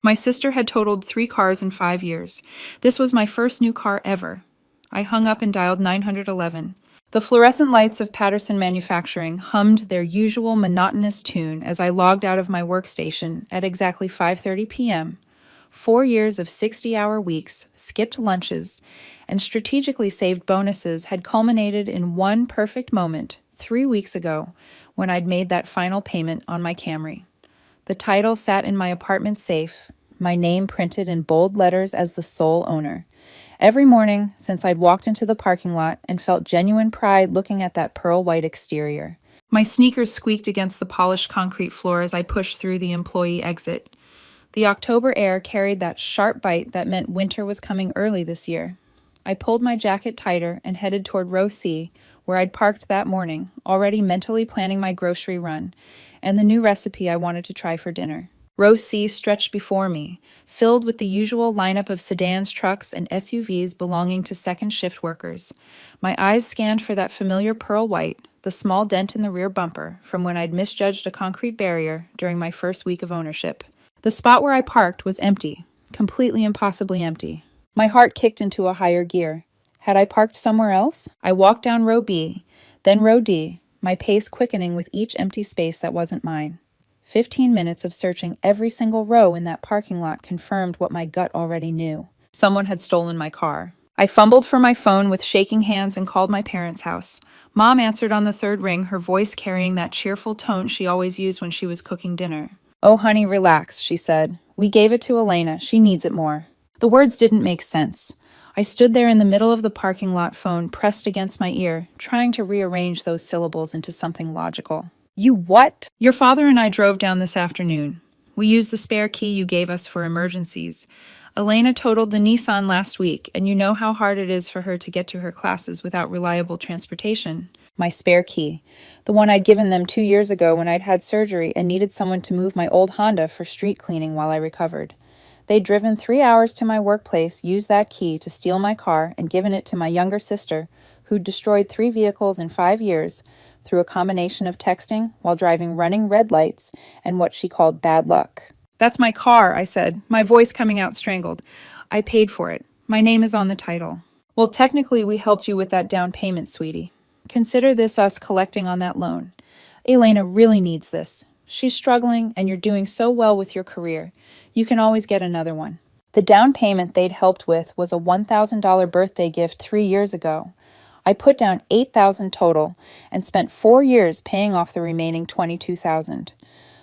My sister had totaled 3 cars in 5 years. This was my first new car ever. I hung up and dialed 911. The fluorescent lights of Patterson Manufacturing hummed their usual monotonous tune as I logged out of my workstation at exactly 5:30 p.m. 4 years of 60-hour weeks, skipped lunches, and strategically saved bonuses had culminated in one perfect moment 3 weeks ago when I'd made that final payment on my Camry. The title sat in my apartment safe, my name printed in bold letters as the sole owner. Every morning since I'd walked into the parking lot and felt genuine pride looking at that pearl-white exterior. My sneakers squeaked against the polished concrete floor as I pushed through the employee exit. The October air carried that sharp bite that meant winter was coming early this year. I pulled my jacket tighter and headed toward row C, where I'd parked that morning, already mentally planning my grocery run and the new recipe I wanted to try for dinner. Row C stretched before me, filled with the usual lineup of sedans, trucks, and SUVs belonging to second shift workers. My eyes scanned for that familiar pearl white, the small dent in the rear bumper from when I'd misjudged a concrete barrier during my first week of ownership. The spot where I parked was empty, completely impossibly empty. My heart kicked into a higher gear. Had I parked somewhere else? I walked down row B, then row D, my pace quickening with each empty space that wasn't mine. 15 minutes of searching every single row in that parking lot confirmed what my gut already knew. Someone had stolen my car. I fumbled for my phone with shaking hands and called my parents' house. Mom answered on the third ring, her voice carrying that cheerful tone she always used when she was cooking dinner. "Oh, honey, relax," she said. "We gave it to Elena. She needs it more." The words didn't make sense. I stood there in the middle of the parking lot, phone pressed against my ear, trying to rearrange those syllables into something logical. "You what?" "Your father and I drove down this afternoon. We used the spare key you gave us for emergencies. Elena totaled the Nissan last week, and you know how hard it is for her to get to her classes without reliable transportation." My spare key. The one I'd given them 2 years ago when I'd had surgery and needed someone to move my old Honda for street cleaning while I recovered. They'd driven 3 hours to my workplace, used that key to steal my car, and given it to my younger sister, who'd destroyed 3 vehicles in 5 years, through a combination of texting while driving running red lights and what she called bad luck. "That's my car," I said, my voice coming out strangled. "I paid for it. My name is on the title." "Well, technically we helped you with that down payment, sweetie. Consider this us collecting on that loan. Elena really needs this. She's struggling, and you're doing so well with your career. You can always get another one." The down payment they'd helped with was a $1,000 birthday gift 3 years ago. I put down $8,000 total and spent 4 years paying off the remaining $22,000.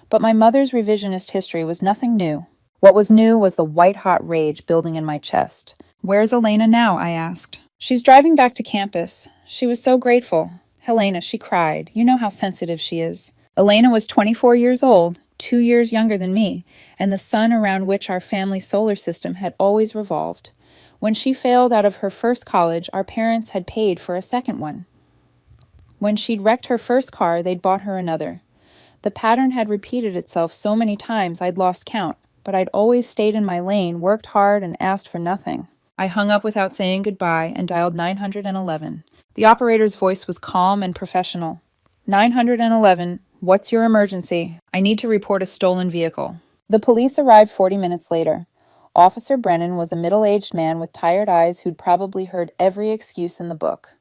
But my mother's revisionist history was nothing new. What was new was the white-hot rage building in my chest. "Where's Elena now?" I asked. "She's driving back to campus. She was so grateful. Helena, she cried. You know how sensitive she is." Elena was 24 years old, 2 years younger than me, and the sun around which our family solar system had always revolved. When she failed out of her first college, our parents had paid for a second one. When she'd wrecked her first car, they'd bought her another. The pattern had repeated itself so many times I'd lost count, but I'd always stayed in my lane, worked hard, and asked for nothing. I hung up without saying goodbye and dialed 911. The operator's voice was calm and professional. 911, what's your emergency? I need to report a stolen vehicle." The police arrived 40 minutes later. Officer Brennan was a middle-aged man with tired eyes who'd probably heard every excuse in the book.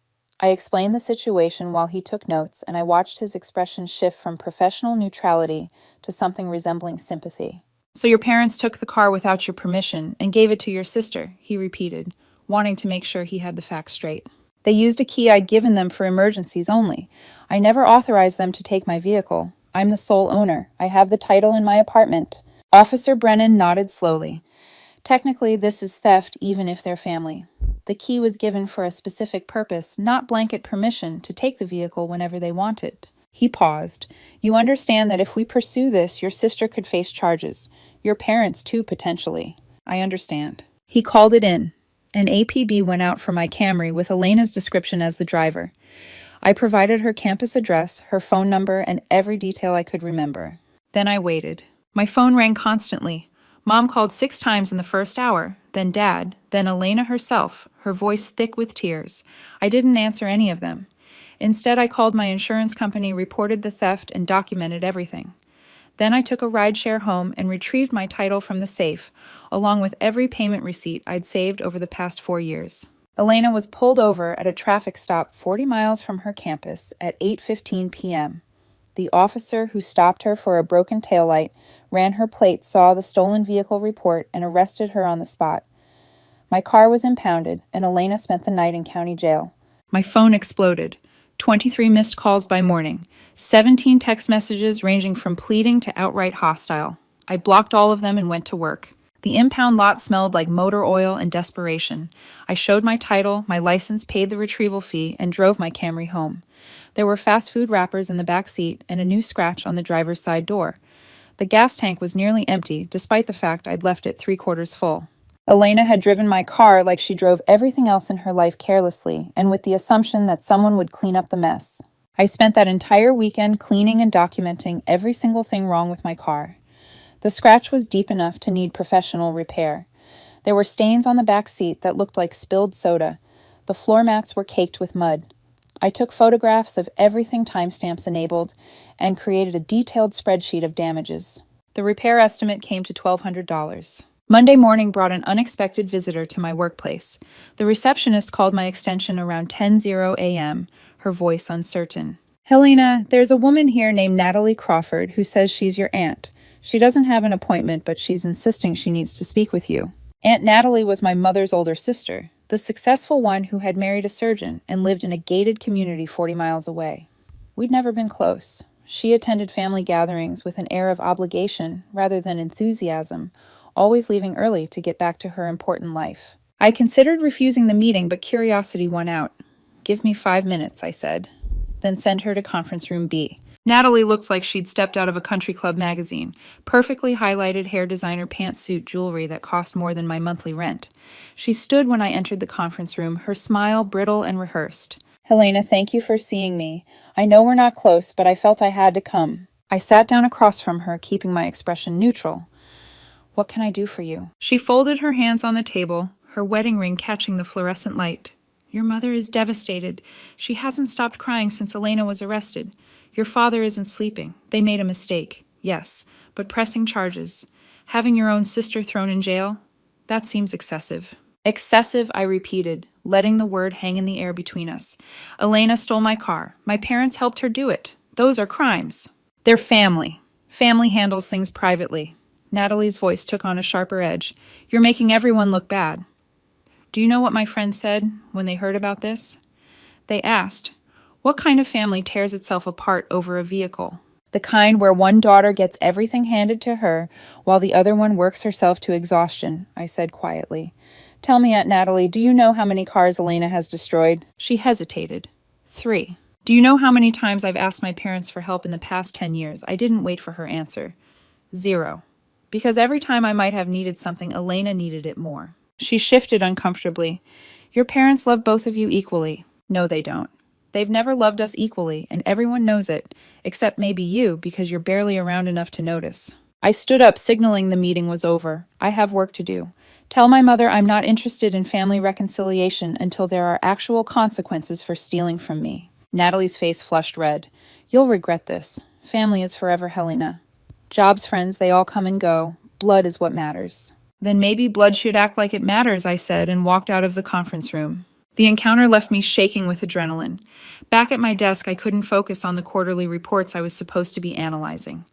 I explained the situation while he took notes, and I watched his expression shift from professional neutrality to something resembling sympathy. "So your parents took the car without your permission and gave it to your sister," he repeated, wanting to make sure he had the facts straight. "They used a key I'd given them for emergencies only. I never authorized them to take my vehicle. I'm the sole owner. I have the title in my apartment." Officer Brennan nodded slowly. "Technically, this is theft even if they're family. The key was given for a specific purpose, not blanket permission to take the vehicle whenever they wanted." He paused. "You understand that if we pursue this, your sister could face charges. Your parents, too, potentially." "I understand." He called it in. An APB went out for my Camry with Elena's description as the driver. I provided her campus address, her phone number, and every detail I could remember. Then I waited. My phone rang constantly. Mom called 6 times in the first hour, then Dad, then Elena herself, her voice thick with tears. I didn't answer any of them. Instead, I called my insurance company, reported the theft, and documented everything. Then I took a rideshare home and retrieved my title from the safe, along with every payment receipt I'd saved over the past 4 years. Elena was pulled over at a traffic stop 40 miles from her campus at 8:15 p.m. The officer who stopped her for a broken taillight, ran her plates, saw the stolen vehicle report, and arrested her on the spot. My car was impounded, and Elena spent the night in county jail. My phone exploded. 23 missed calls by morning. 17 text messages ranging from pleading to outright hostile. I blocked all of them and went to work. The impound lot smelled like motor oil and desperation. I showed my title, my license, paid the retrieval fee, and drove my Camry home. There were fast food wrappers in the back seat and a new scratch on the driver's side door. The gas tank was nearly empty, despite the fact I'd left it 3/4 full. Elena had driven my car like she drove everything else in her life carelessly, and with the assumption that someone would clean up the mess. I spent that entire weekend cleaning and documenting every single thing wrong with my car. The scratch was deep enough to need professional repair. There were stains on the back seat that looked like spilled soda. The floor mats were caked with mud. I took photographs of everything timestamps enabled and created a detailed spreadsheet of damages. The repair estimate came to $1,200. Monday morning brought an unexpected visitor to my workplace. The receptionist called my extension around 10:00 a.m., her voice uncertain. "Helena, there's a woman here named Natalie Crawford who says she's your aunt. She doesn't have an appointment, but she's insisting she needs to speak with you." Aunt Natalie was my mother's older sister, the successful one who had married a surgeon and lived in a gated community 40 miles away. We'd never been close. She attended family gatherings with an air of obligation rather than enthusiasm, always leaving early to get back to her important life. I considered refusing the meeting, but curiosity won out. "Give me 5 minutes," I said. "Then send her to conference room B." Natalie looked like she'd stepped out of a country club magazine, perfectly highlighted hair designer pantsuit jewelry that cost more than my monthly rent. She stood when I entered the conference room, her smile brittle and rehearsed. "Helena, thank you for seeing me. I know we're not close, but I felt I had to come." I sat down across from her, keeping my expression neutral. "What can I do for you?" She folded her hands on the table, her wedding ring catching the fluorescent light. "Your mother is devastated. She hasn't stopped crying since Elena was arrested. Your father isn't sleeping. They made a mistake. Yes, but pressing charges. Having your own sister thrown in jail? That seems excessive." "Excessive," I repeated, letting the word hang in the air between us. "Elena stole my car. My parents helped her do it. Those are crimes." "They're family. Family handles things privately." Natalie's voice took on a sharper edge. "You're making everyone look bad." Do you know what my friends said when they heard about this? They asked, "What kind of family tears itself apart over a vehicle?" "The kind where one daughter gets everything handed to her while the other one works herself to exhaustion," I said quietly. "Tell me, Aunt Natalie, do you know how many cars Elena has destroyed?" She hesitated. 3. "Do you know how many times I've asked my parents for help in the past 10 years? I didn't wait for her answer. 0. Because every time I might have needed something, Elena needed it more." She shifted uncomfortably. "Your parents love both of you equally." "No, they don't. They've never loved us equally, and everyone knows it, except maybe you, because you're barely around enough to notice." I stood up, signaling the meeting was over. "I have work to do. Tell my mother I'm not interested in family reconciliation until there are actual consequences for stealing from me." Natalie's face flushed red. "You'll regret this. Family is forever, Helena. Jobs, friends, they all come and go. Blood is what matters." "Then maybe blood should act like it matters," I said, and walked out of the conference room. The encounter left me shaking with adrenaline. Back at my desk, I couldn't focus on the quarterly reports I was supposed to be analyzing.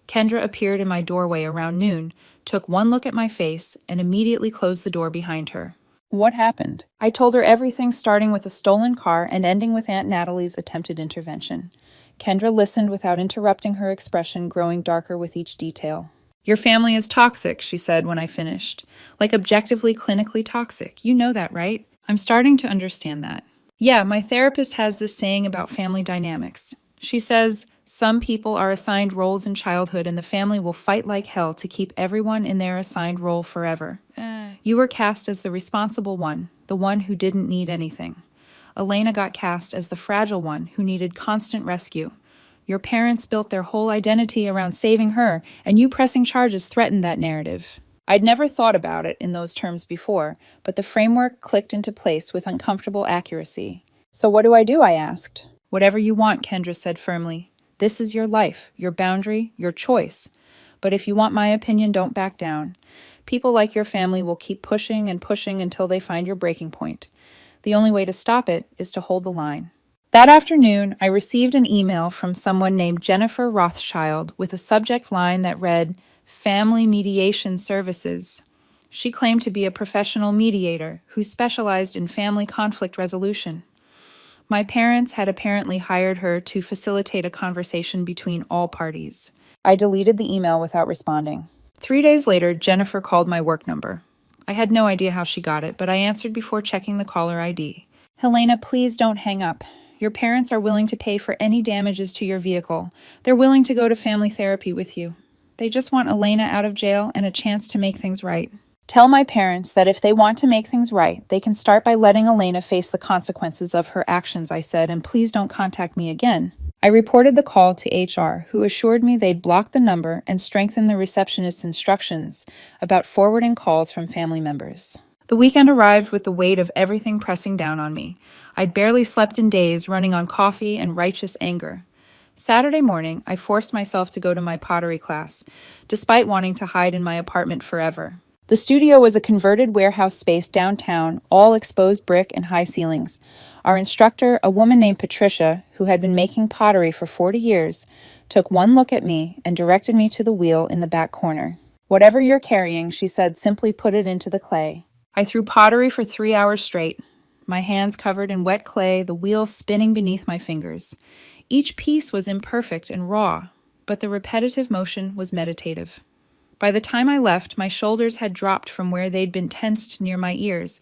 Kendra appeared in my doorway around noon, took one look at my face, and immediately closed the door behind her. "What happened?" I told her everything, starting with a stolen car and ending with Aunt Natalie's attempted intervention. Kendra listened without interrupting, her expression growing darker with each detail. "Your family is toxic," she said when I finished. "Like objectively, clinically toxic. You know that, right?" I'm starting to understand that. "Yeah, my therapist has this saying about family dynamics. She says, some people are assigned roles in childhood and the family will fight like hell to keep everyone in their assigned role forever. You were cast as the responsible one, the one who didn't need anything. Elena got cast as the fragile one who needed constant rescue. Your parents built their whole identity around saving her, and you pressing charges threatened that narrative." I'd never thought about it in those terms before, but the framework clicked into place with uncomfortable accuracy. "So what do?" I asked. "Whatever you want," Kendra said firmly. This is your life, your boundary, your choice. But if you want my opinion, don't back down. People like your family will keep pushing and pushing until they find your breaking point. The only way to stop it is to hold the line. That afternoon, I received an email from someone named Jennifer Rothschild with a subject line that read, Family Mediation Services. She claimed to be a professional mediator who specialized in family conflict resolution. My parents had apparently hired her to facilitate a conversation between all parties. I deleted the email without responding. 3 days later, Jennifer called my work number. I had no idea how she got it, but I answered before checking the caller ID. Helena, please don't hang up. Your parents are willing to pay for any damages to your vehicle. They're willing to go to family therapy with you. They just want Elena out of jail and a chance to make things right. Tell my parents that if they want to make things right, they can start by letting Elena face the consequences of her actions, I said, and please don't contact me again. I reported the call to HR, who assured me they'd block the number and strengthen the receptionist's instructions about forwarding calls from family members. The weekend arrived with the weight of everything pressing down on me. I'd barely slept in days, running on coffee and righteous anger. Saturday morning, I forced myself to go to my pottery class, despite wanting to hide in my apartment forever. The studio was a converted warehouse space downtown, all exposed brick and high ceilings. Our instructor, a woman named Patricia, who had been making pottery for 40 years, took one look at me and directed me to the wheel in the back corner. Whatever you're carrying, she said, simply put it into the clay. I threw pottery for 3 hours straight, my hands covered in wet clay, the wheel spinning beneath my fingers. Each piece was imperfect and raw, but the repetitive motion was meditative. By the time I left, my shoulders had dropped from where they'd been tensed near my ears,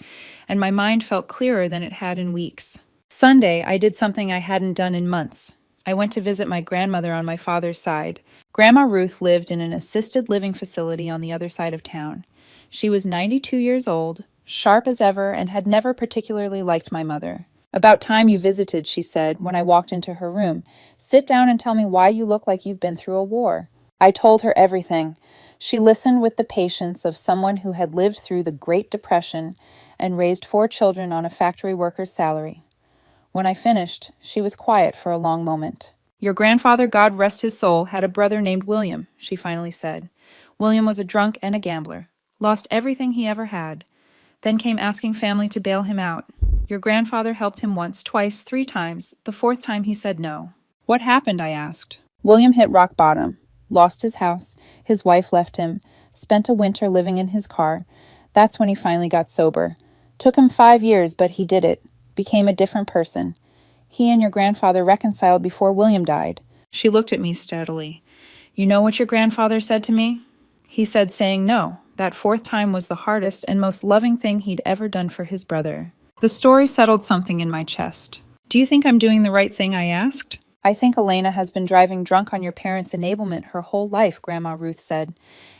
and my mind felt clearer than it had in weeks. Sunday, I did something I hadn't done in months. I went to visit my grandmother on my father's side. Grandma Ruth lived in an assisted living facility on the other side of town. She was 92 years old, sharp as ever, and had never particularly liked my mother. About time you visited, she said, when I walked into her room. Sit down and tell me why you look like you've been through a war. I told her everything. She listened with the patience of someone who had lived through the Great Depression and raised 4 children on a factory worker's salary. When I finished, she was quiet for a long moment. Your grandfather, God rest his soul, had a brother named William, she finally said. William was a drunk and a gambler. Lost everything he ever had. Then came asking family to bail him out. Your grandfather helped him once, twice, 3 times. The 4th time he said no. What happened, I asked. William hit rock bottom. Lost his house, his wife left him, spent a winter living in his car. That's when he finally got sober. Took him 5 years, but he did it. Became a different person. He and your grandfather reconciled before William died. She looked at me steadily. You know what your grandfather said to me? He said saying no. That 4th time was the hardest and most loving thing he'd ever done for his brother. The story settled something in my chest. Do you think I'm doing the right thing, I asked. I think Elena has been driving drunk on your parents' enablement her whole life, Grandma Ruth said,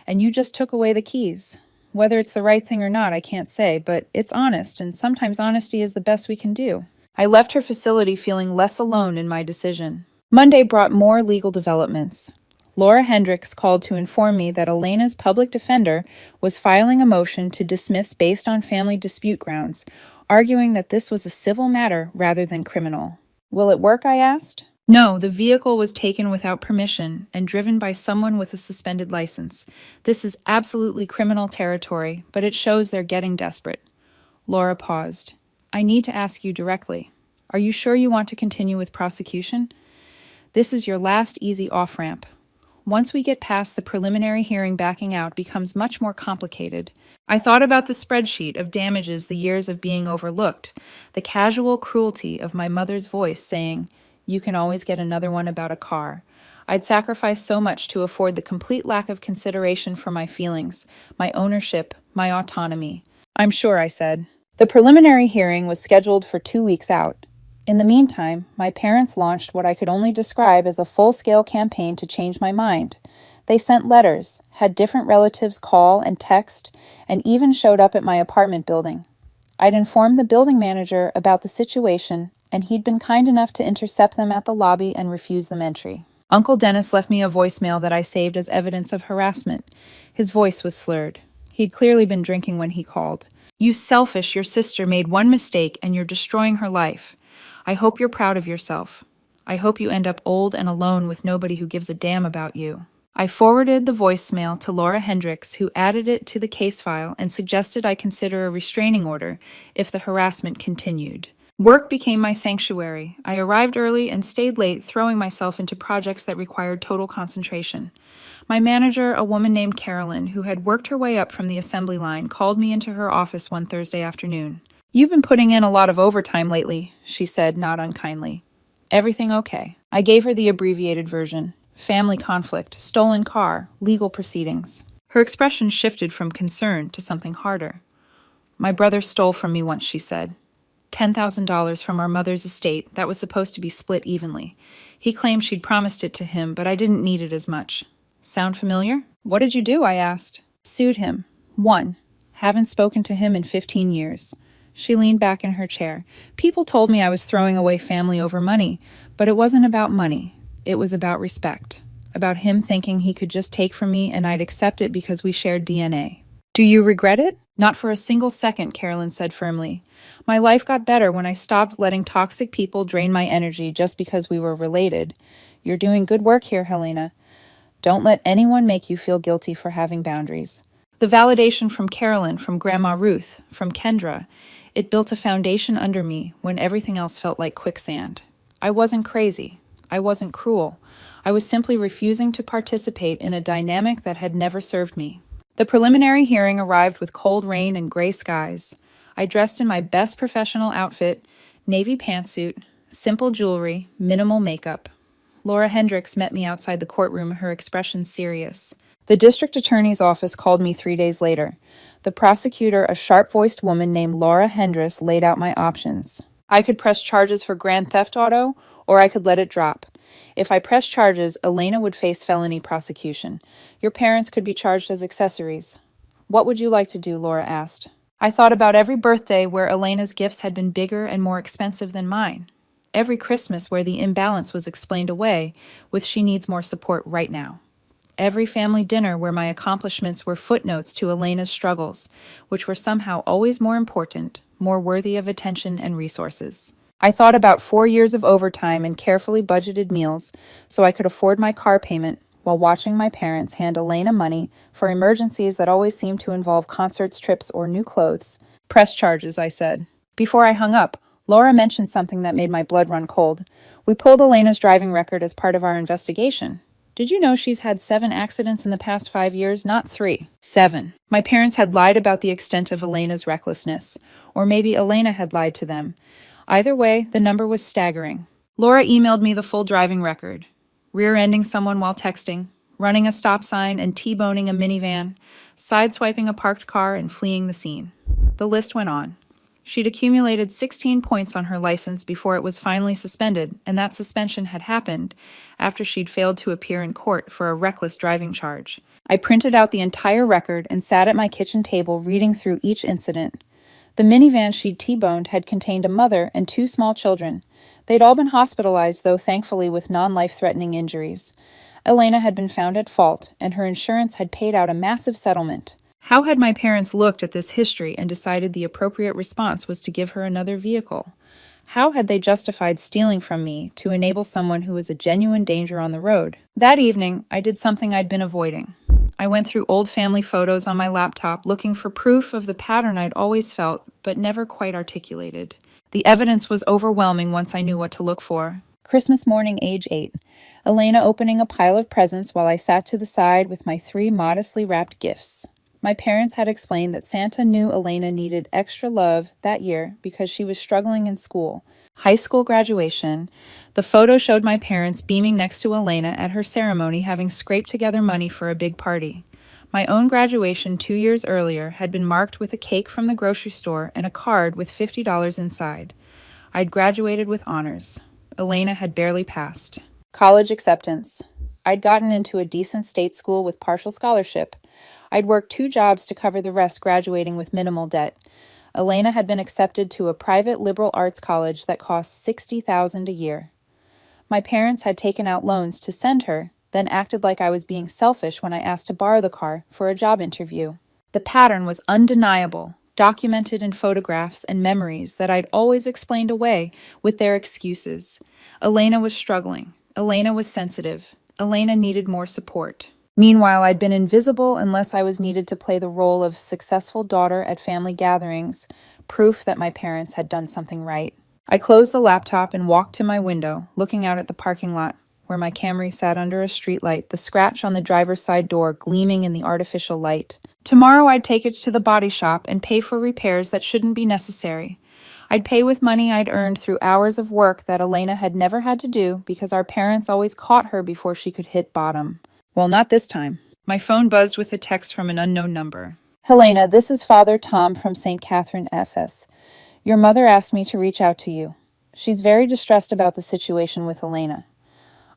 and you just took away the keys. Whether it's the right thing or not, I can't say, but it's honest, and sometimes honesty is the best we can do. I left her facility feeling less alone in my decision. Monday brought more legal developments. Laura Hendricks called to inform me that Elena's public defender was filing a motion to dismiss based on family dispute grounds, arguing that this was a civil matter rather than criminal. Will it work, I asked. No, the vehicle was taken without permission and driven by someone with a suspended license. This is absolutely criminal territory, but it shows they're getting desperate. Laura paused. I need to ask you directly. Are you sure you want to continue with prosecution? This is your last easy off-ramp. Once we get past the preliminary hearing, backing out becomes much more complicated. I thought about the spreadsheet of damages, the years of being overlooked, the casual cruelty of my mother's voice saying, you can always get another one about a car. I'd sacrificed so much to afford the complete lack of consideration for my feelings, my ownership, my autonomy. I'm sure, I said. The preliminary hearing was scheduled for 2 weeks out. In the meantime, my parents launched what I could only describe as a full-scale campaign to change my mind. They sent letters, had different relatives call and text, and even showed up at my apartment building. I'd informed the building manager about the situation, and he'd been kind enough to intercept them at the lobby and refuse them entry. Uncle Dennis left me a voicemail that I saved as evidence of harassment. His voice was slurred. He'd clearly been drinking when he called. You selfish, your sister made one mistake and you're destroying her life. I hope you're proud of yourself. I hope you end up old and alone with nobody who gives a damn about you. I forwarded the voicemail to Laura Hendricks, who added it to the case file and suggested I consider a restraining order if the harassment continued. Work became my sanctuary. I arrived early and stayed late, throwing myself into projects that required total concentration. My manager, a woman named Carolyn, who had worked her way up from the assembly line, called me into her office one Thursday afternoon. "You've been putting in a lot of overtime lately," she said, not unkindly. "Everything okay?" I gave her the abbreviated version. Family conflict, stolen car, legal proceedings. Her expression shifted from concern to something harder. "My brother stole from me once," she said. $10,000 from our mother's estate that was supposed to be split evenly. He claimed she'd promised it to him, but I didn't need it as much. Sound familiar? "What did you do?" I asked. "Sued him. Won. Haven't spoken to him in 15 years. She leaned back in her chair. "People told me I was throwing away family over money, but it wasn't about money. It was about respect. About him thinking he could just take from me and I'd accept it because we shared DNA. Do you regret it?" "Not for a single second," Carolyn said firmly. "My life got better when I stopped letting toxic people drain my energy just because we were related. You're doing good work here, Helena. Don't let anyone make you feel guilty for having boundaries." The validation from Carolyn, from Grandma Ruth, from Kendra, it built a foundation under me when everything else felt like quicksand. I wasn't crazy. I wasn't cruel. I was simply refusing to participate in a dynamic that had never served me. The preliminary hearing arrived with cold rain and gray skies. I dressed in my best professional outfit, navy pantsuit, simple jewelry, minimal makeup. Laura Hendricks met me outside the courtroom, her expression serious. The district attorney's office called me 3 days later. The prosecutor, a sharp-voiced woman named Laura Hendricks, laid out my options. I could press charges for grand theft auto, or I could let it drop. If I pressed charges, Elena would face felony prosecution. Your parents could be charged as accessories. "What would you like to do?" Laura asked. I thought about every birthday where Elena's gifts had been bigger and more expensive than mine. Every Christmas where the imbalance was explained away with "she needs more support right now." Every family dinner where my accomplishments were footnotes to Elena's struggles, which were somehow always more important, more worthy of attention and resources. I thought about 4 years of overtime and carefully budgeted meals so I could afford my car payment while watching my parents hand Elena money for emergencies that always seemed to involve concerts, trips, or new clothes. "Press charges," I said. Before I hung up, Laura mentioned something that made my blood run cold. "We pulled Elena's driving record as part of our investigation. Did you know she's had 7 accidents in the past 5 years? Not 3. 7. My parents had lied about the extent of Elena's recklessness. Or maybe Elena had lied to them. Either way, the number was staggering. Laura emailed me the full driving record. Rear-ending someone while texting, running a stop sign and T-boning a minivan, sideswiping a parked car and fleeing the scene. The list went on. She'd accumulated 16 points on her license before it was finally suspended, and that suspension had happened after she'd failed to appear in court for a reckless driving charge. I printed out the entire record and sat at my kitchen table reading through each incident. The minivan she'd T-boned had contained a mother and 2 small children. They'd all been hospitalized, though thankfully with non-life-threatening injuries. Elena had been found at fault, and her insurance had paid out a massive settlement. How had my parents looked at this history and decided the appropriate response was to give her another vehicle? How had they justified stealing from me to enable someone who was a genuine danger on the road? That evening, I did something I'd been avoiding. I went through old family photos on my laptop looking for proof of the pattern I'd always felt, but never quite articulated. The evidence was overwhelming once I knew what to look for. Christmas morning, age 8. Elena opening a pile of presents while I sat to the side with my 3 modestly wrapped gifts. My parents had explained that Santa knew Elena needed extra love that year because she was struggling in school. High school graduation. The photo showed my parents beaming next to Elena at her ceremony, having scraped together money for a big party. My own graduation 2 years earlier had been marked with a cake from the grocery store and a card with $50 inside. I'd graduated with honors. Elena had barely passed. College acceptance. I'd gotten into a decent state school with partial scholarship. I'd worked 2 jobs to cover the rest, graduating with minimal debt. Elena had been accepted to a private liberal arts college that cost $60,000 a year. My parents had taken out loans to send her, then acted like I was being selfish when I asked to borrow the car for a job interview. The pattern was undeniable. documented in photographs and memories that I'd always explained away with their excuses. Elena was struggling. Elena was sensitive. Elena needed more support. Meanwhile, I'd been invisible unless I was needed to play the role of successful daughter at family gatherings, proof that my parents had done something right. I closed the laptop and walked to my window, looking out at the parking lot, where my Camry sat under a streetlight, the scratch on the driver's side door gleaming in the artificial light. Tomorrow I'd take it to the body shop and pay for repairs that shouldn't be necessary. I'd pay with money I'd earned through hours of work that Elena had never had to do because our parents always caught her before she could hit bottom. Well, not this time. My phone buzzed with a text from an unknown number. "Helena, this is Father Tom from St. Catherine, SS. Your mother asked me to reach out to you. She's very distressed about the situation with Elena.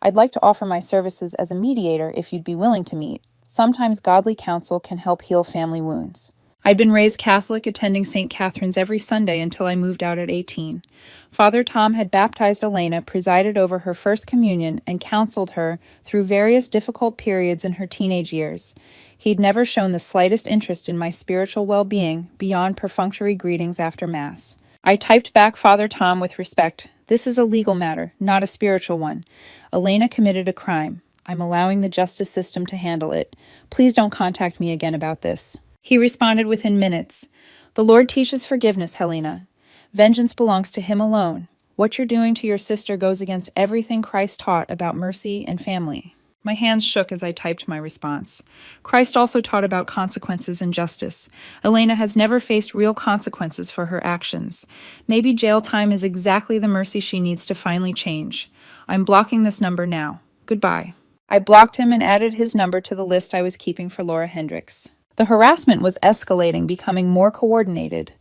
I'd like to offer my services as a mediator if you'd be willing to meet. Sometimes godly counsel can help heal family wounds." I'd been raised Catholic, attending St. Catherine's every Sunday until I moved out at 18. Father Tom had baptized Elena, presided over her first communion, and counseled her through various difficult periods in her teenage years. He'd never shown the slightest interest in my spiritual well-being beyond perfunctory greetings after Mass. I typed back Father Tom with respect. "This is a legal matter, not a spiritual one. Elena committed a crime. I'm allowing the justice system to handle it. Please don't contact me again about this." He responded within minutes. "The Lord teaches forgiveness, Helena. Vengeance belongs to Him alone. What you're doing to your sister goes against everything Christ taught about mercy and family." My hands shook as I typed my response. Christ also taught about consequences and justice. Elena has never faced real consequences for her actions. Maybe jail time is exactly the mercy she needs to finally change. I'm blocking this number now. Goodbye. I blocked him and added his number to the list I was keeping for Laura Hendricks. The harassment was escalating, becoming more coordinated.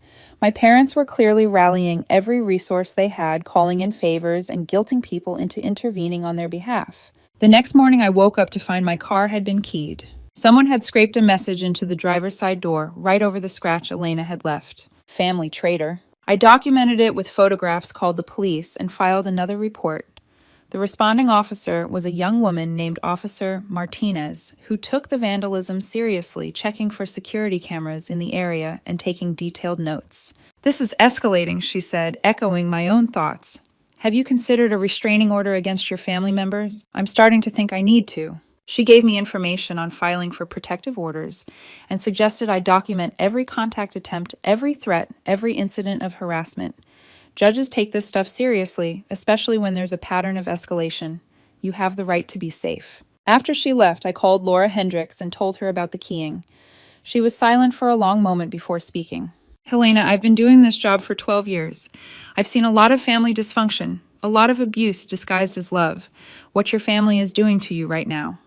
My parents were clearly rallying every resource they had, calling in favors and guilting people into intervening on their behalf. The next morning, I woke up to find my car had been keyed. Someone had scraped a message into the driver's side door, right over the scratch Elena had left. Family traitor. I documented it with photographs, called the police, and filed another report. The responding officer was a young woman named Officer Martinez, who took the vandalism seriously, checking for security cameras in the area and taking detailed notes. "This is escalating," she said, echoing my own thoughts. "Have you considered a restraining order against your family members? I'm starting to think I need to." She gave me information on filing for protective orders and suggested I document every contact attempt, every threat, every incident of harassment. Judges take this stuff seriously, especially when there's a pattern of escalation. You have the right to be safe. After she left, I called Laura Hendricks and told her about the keying. She was silent for a long moment before speaking. "Helena, I've been doing this job for 12 years. I've seen a lot of family dysfunction, a lot of abuse disguised as love. What your family is doing to you right now.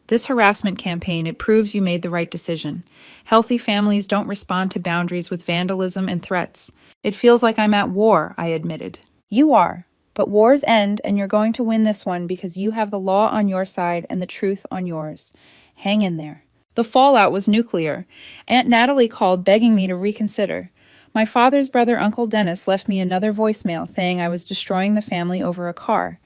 This harassment campaign, it proves you made the right decision. Healthy families don't respond to boundaries with vandalism and threats. It feels like I'm at war," I admitted. "You are, but wars end and you're going to win this one because you have the law on your side and the truth on yours. Hang in there." The fallout was nuclear. Aunt Natalie called begging me to reconsider. My father's brother, Uncle Dennis, left me another voicemail saying I was destroying the family over a car.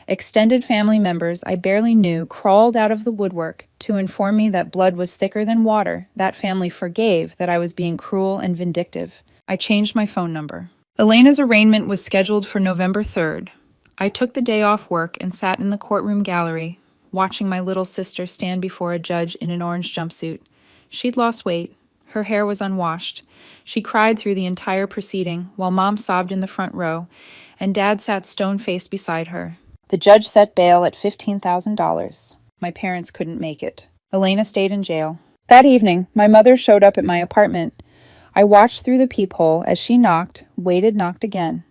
Extended family members I barely knew crawled out of the woodwork to inform me that blood was thicker than water. That family forgave that I was being cruel and vindictive. I changed my phone number. Elena's arraignment was scheduled for November 3rd. I took the day off work and sat in the courtroom gallery, watching my little sister stand before a judge in an orange jumpsuit. She'd lost weight. Her hair was unwashed. She cried through the entire proceeding, while Mom sobbed in the front row, and Dad sat stone-faced beside her. The judge set bail at $15,000. My parents couldn't make it. Elena stayed in jail. That evening, my mother showed up at my apartment. I watched through the peephole as she knocked, waited, knocked again.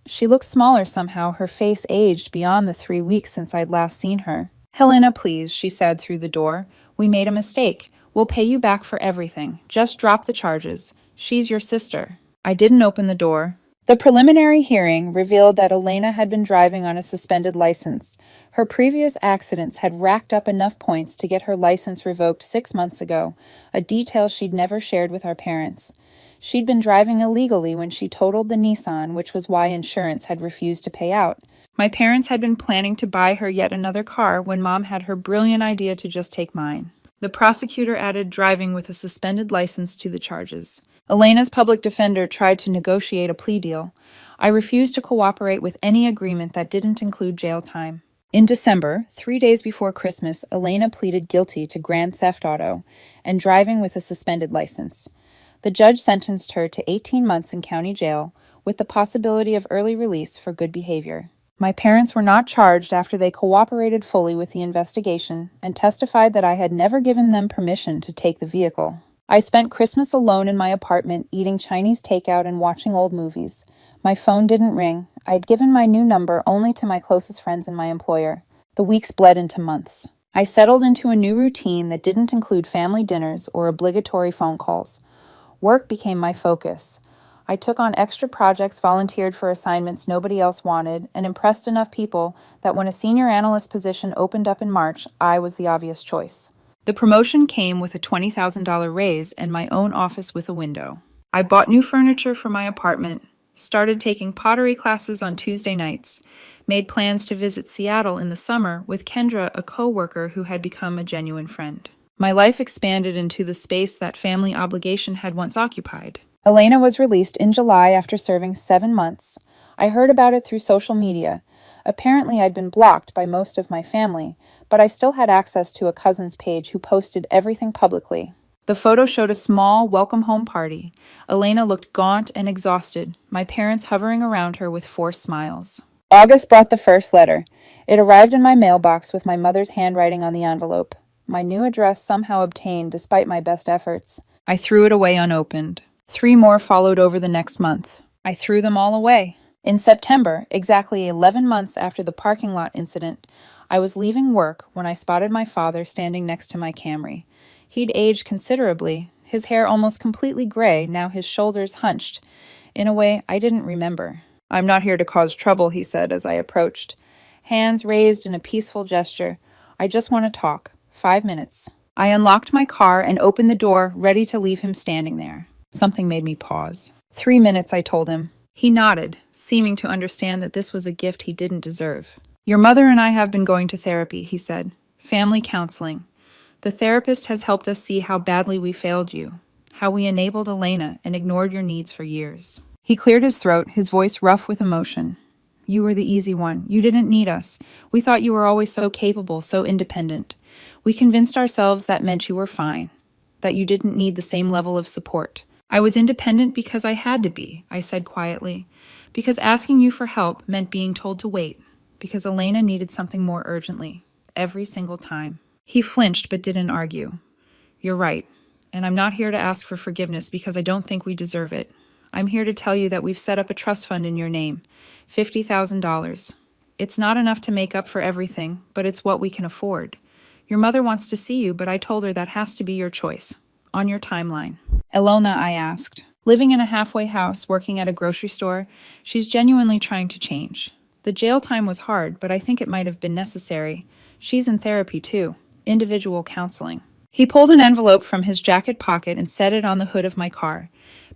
She looked smaller somehow, her face aged beyond the 3 weeks since I'd last seen her. "Helena, please," she said through the door. "We made a mistake. We'll pay you back for everything. Just drop the charges. She's your sister." I didn't open the door. The preliminary hearing revealed that Elena had been driving on a suspended license. Her previous accidents had racked up enough points to get her license revoked 6 months ago, a detail she'd never shared with our parents. She'd been driving illegally when she totaled the Nissan, which was why insurance had refused to pay out. My parents had been planning to buy her yet another car when Mom had her brilliant idea to just take mine. The prosecutor added driving with a suspended license to the charges. Elena's public defender tried to negotiate a plea deal. I refused to cooperate with any agreement that didn't include jail time. In December, 3 days before Christmas, Elena pleaded guilty to grand theft auto and driving with a suspended license. The judge sentenced her to 18 months in county jail with the possibility of early release for good behavior. My parents were not charged after they cooperated fully with the investigation and testified that I had never given them permission to take the vehicle. I spent Christmas alone in my apartment, eating Chinese takeout and watching old movies. My phone didn't ring. I had given my new number only to my closest friends and my employer. The weeks bled into months. I settled into a new routine that didn't include family dinners or obligatory phone calls. Work became my focus. I took on extra projects, volunteered for assignments nobody else wanted, and impressed enough people that when a senior analyst position opened up in March, I was the obvious choice. The promotion came with a $20,000 raise and my own office with a window. I bought new furniture for my apartment, started taking pottery classes on Tuesday nights, made plans to visit Seattle in the summer with Kendra, a co-worker who had become a genuine friend. My life expanded into the space that family obligation had once occupied. Elena was released in July after serving 7 months. I heard about it through social media. Apparently, I'd been blocked by most of my family, but I still had access to a cousin's page who posted everything publicly. The photo showed a small, welcome home party. Elena looked gaunt and exhausted, my parents hovering around her with forced smiles. August brought the first letter. It arrived in my mailbox with my mother's handwriting on the envelope. My new address somehow obtained despite my best efforts. I threw it away unopened. 3 more followed over the next month. I threw them all away. In September, exactly 11 months after the parking lot incident, I was leaving work when I spotted my father standing next to my Camry. He'd aged considerably, his hair almost completely gray, now his shoulders hunched, in a way I didn't remember. "I'm not here to cause trouble," he said as I approached. Hands raised in a peaceful gesture. "I just want to talk. 5 minutes." I unlocked my car and opened the door, ready to leave him standing there. Something made me pause. 3 minutes, I told him. He nodded, seeming to understand that this was a gift he didn't deserve. "Your mother and I have been going to therapy," he said. "Family counseling. The therapist has helped us see how badly we failed you, how we enabled Elena and ignored your needs for years." He cleared his throat, his voice rough with emotion. "You were the easy one. You didn't need us. We thought you were always so capable, so independent. We convinced ourselves that meant you were fine, that you didn't need the same level of support. I was independent because I had to be," I said quietly, "because asking you for help meant being told to wait, because Elena needed something more urgently, every single time." He flinched but didn't argue. "You're right, and I'm not here to ask for forgiveness because I don't think we deserve it. I'm here to tell you that we've set up a trust fund in your name, $50,000. It's not enough to make up for everything, but it's what we can afford. Your mother wants to see you, but I told her that has to be your choice, on your timeline." "Elena," I asked. Living in a halfway house, working at a grocery store, she's genuinely trying to change. The jail time was hard, but I think it might have been necessary. She's in therapy too, individual counseling. He pulled an envelope from his jacket pocket and set it on the hood of my car.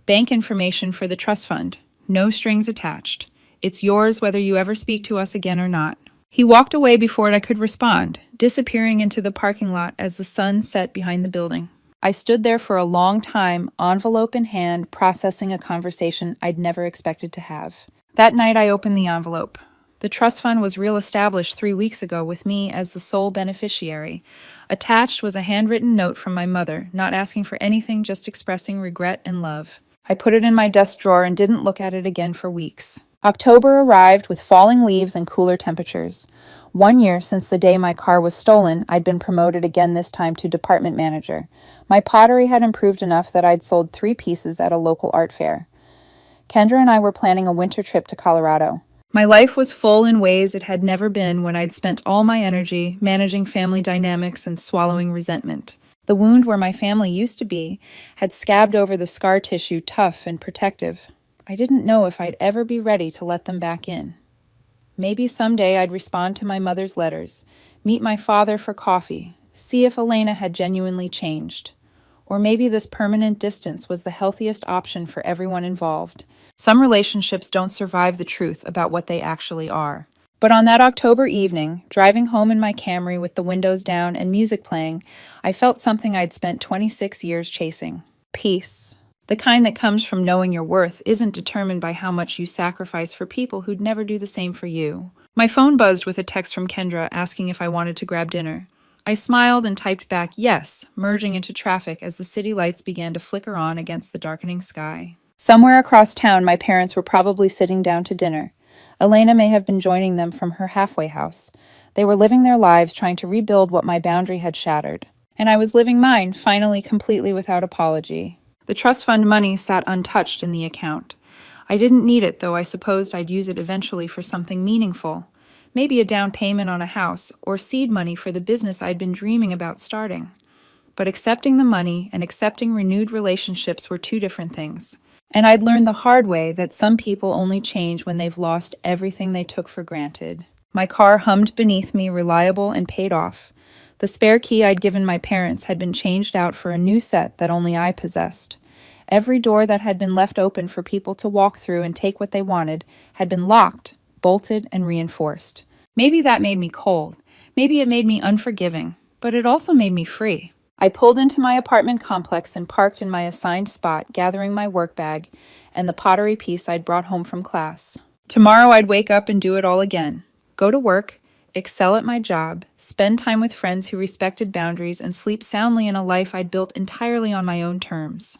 "Bank information for the trust fund. No strings attached. It's yours whether you ever speak to us again or not." He walked away before I could respond, disappearing into the parking lot as the sun set behind the building. I stood there for a long time, envelope in hand, processing a conversation I'd never expected to have. That night I opened the envelope. The trust fund was reestablished 3 weeks ago with me as the sole beneficiary. Attached was a handwritten note from my mother, not asking for anything, just expressing regret and love. I put it in my desk drawer and didn't look at it again for weeks. October arrived with falling leaves and cooler temperatures. 1 year since the day my car was stolen, I'd been promoted again, this time to department manager. My pottery had improved enough that I'd sold 3 pieces at a local art fair. Kendra and I were planning a winter trip to Colorado. My life was full in ways it had never been when I'd spent all my energy managing family dynamics and swallowing resentment. The wound where my family used to be had scabbed over the scar tissue, tough and protective. I didn't know if I'd ever be ready to let them back in. Maybe someday I'd respond to my mother's letters, meet my father for coffee, see if Elena had genuinely changed. Or maybe this permanent distance was the healthiest option for everyone involved. Some relationships don't survive the truth about what they actually are. But on that October evening, driving home in my Camry with the windows down and music playing, I felt something I'd spent 26 years chasing. Peace. The kind that comes from knowing your worth isn't determined by how much you sacrifice for people who'd never do the same for you. My phone buzzed with a text from Kendra asking if I wanted to grab dinner. I smiled and typed back yes, merging into traffic as the city lights began to flicker on against the darkening sky. Somewhere across town, my parents were probably sitting down to dinner. Elena may have been joining them from her halfway house. They were living their lives trying to rebuild what my boundary had shattered. And I was living mine, finally completely without apology. The trust fund money sat untouched in the account. I didn't need it, though I supposed I'd use it eventually for something meaningful. Maybe a down payment on a house, or seed money for the business I'd been dreaming about starting. But accepting the money and accepting renewed relationships were two different things. And I'd learned the hard way that some people only change when they've lost everything they took for granted. My car hummed beneath me, reliable and paid off. The spare key I'd given my parents had been changed out for a new set that only I possessed. Every door that had been left open for people to walk through and take what they wanted had been locked, bolted, and reinforced. Maybe that made me cold. Maybe it made me unforgiving. But it also made me free. I pulled into my apartment complex and parked in my assigned spot, gathering my work bag and the pottery piece I'd brought home from class. Tomorrow I'd wake up and do it all again. Go to work, excel at my job, spend time with friends who respected boundaries, and sleep soundly in a life I'd built entirely on my own terms.